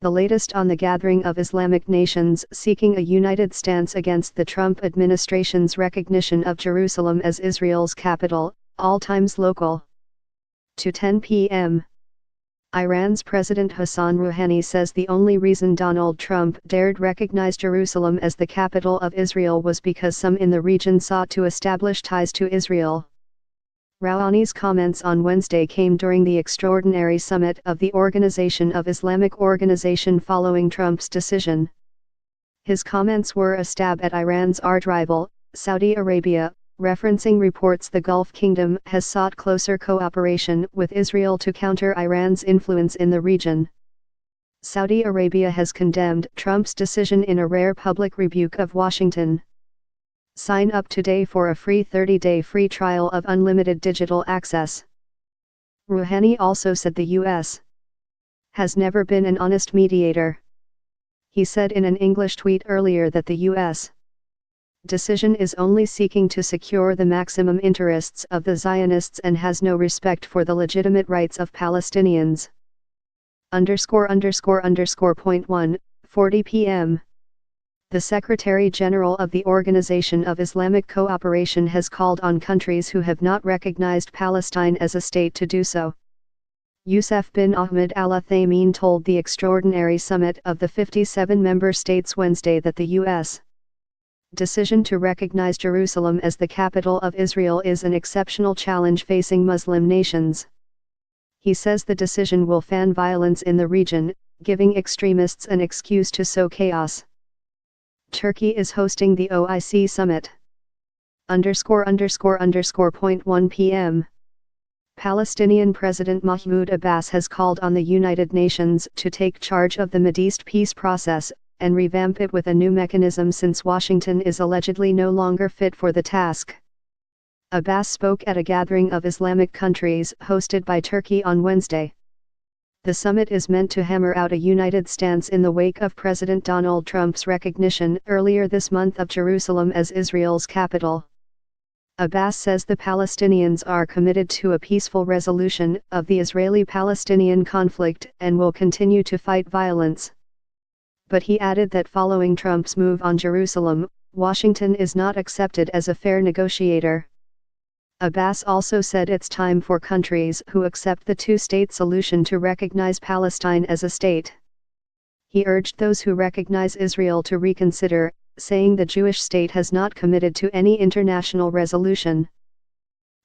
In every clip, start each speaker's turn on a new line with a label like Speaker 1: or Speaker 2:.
Speaker 1: the latest on the gathering of Islamic nations seeking a united stance against the Trump administration's recognition of Jerusalem as Israel's capital, all times local. To 10 p.m. Iran's President Hassan Rouhani says the only reason Donald Trump dared recognize Jerusalem as the capital of Israel was because some in the region sought to establish ties to Israel. Rouhani's comments on Wednesday came during the extraordinary summit of the Organization of Islamic Organization following Trump's decision. His comments were a stab at Iran's arch-rival, Saudi Arabia, referencing reports the Gulf Kingdom has sought closer cooperation with Israel to counter Iran's influence in the region. Saudi Arabia has condemned Trump's decision in a rare public rebuke of Washington. Sign up today for a free 30-day free trial of unlimited digital access. Rouhani also said the U.S. has never been an honest mediator. He said in an English tweet earlier that the U.S. decision is only seeking to secure the maximum interests of the Zionists and has no respect for the legitimate rights of Palestinians. Point 1, 40 p.m. The Secretary General of the Organization of Islamic Cooperation has called on countries who have not recognized Palestine as a state to do so. Youssef bin Ahmed Al Uthaymeen told the extraordinary summit of the 57 member states Wednesday that the U.S. decision to recognize Jerusalem as the capital of Israel is an exceptional challenge facing Muslim nations. He says the decision will fan violence in the region, giving extremists an excuse to sow chaos. Turkey is hosting the OIC summit. Point 1 p.m. Palestinian President Mahmoud Abbas has called on the United Nations to take charge of the Mideast peace process, and revamp it with a new mechanism since Washington is allegedly no longer fit for the task. Abbas spoke at a gathering of Islamic countries hosted by Turkey on Wednesday. The summit is meant to hammer out a united stance in the wake of President Donald Trump's recognition earlier this month of Jerusalem as Israel's capital. Abbas says the Palestinians are committed to a peaceful resolution of the Israeli-Palestinian conflict and will continue to fight violence. But he added that following Trump's move on Jerusalem, Washington is not accepted as a fair negotiator. Abbas also said it's time for countries who accept the two-state solution to recognize Palestine as a state. He urged those who recognize Israel to reconsider, saying the Jewish state has not committed to any international resolution.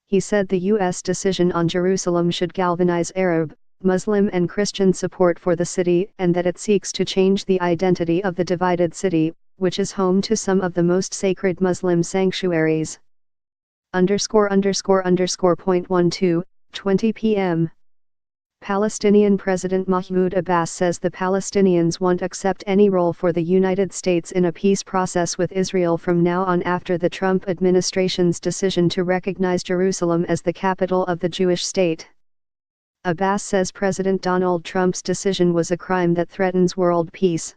Speaker 1: He said the U.S. decision on Jerusalem should galvanize Arab, Muslim and Christian support for the city and that it seeks to change the identity of the divided city, which is home to some of the most sacred Muslim sanctuaries. Point 12, 20 p.m. Palestinian President Mahmoud Abbas says the Palestinians won't accept any role for the United States in a peace process with Israel from now on after the Trump administration's decision to recognize Jerusalem as the capital of the Jewish state. Abbas says President Donald Trump's decision was a crime that threatens world peace.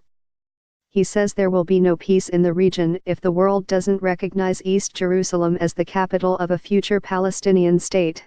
Speaker 1: He says there will be no peace in the region if the world doesn't recognize East Jerusalem as the capital of a future Palestinian state.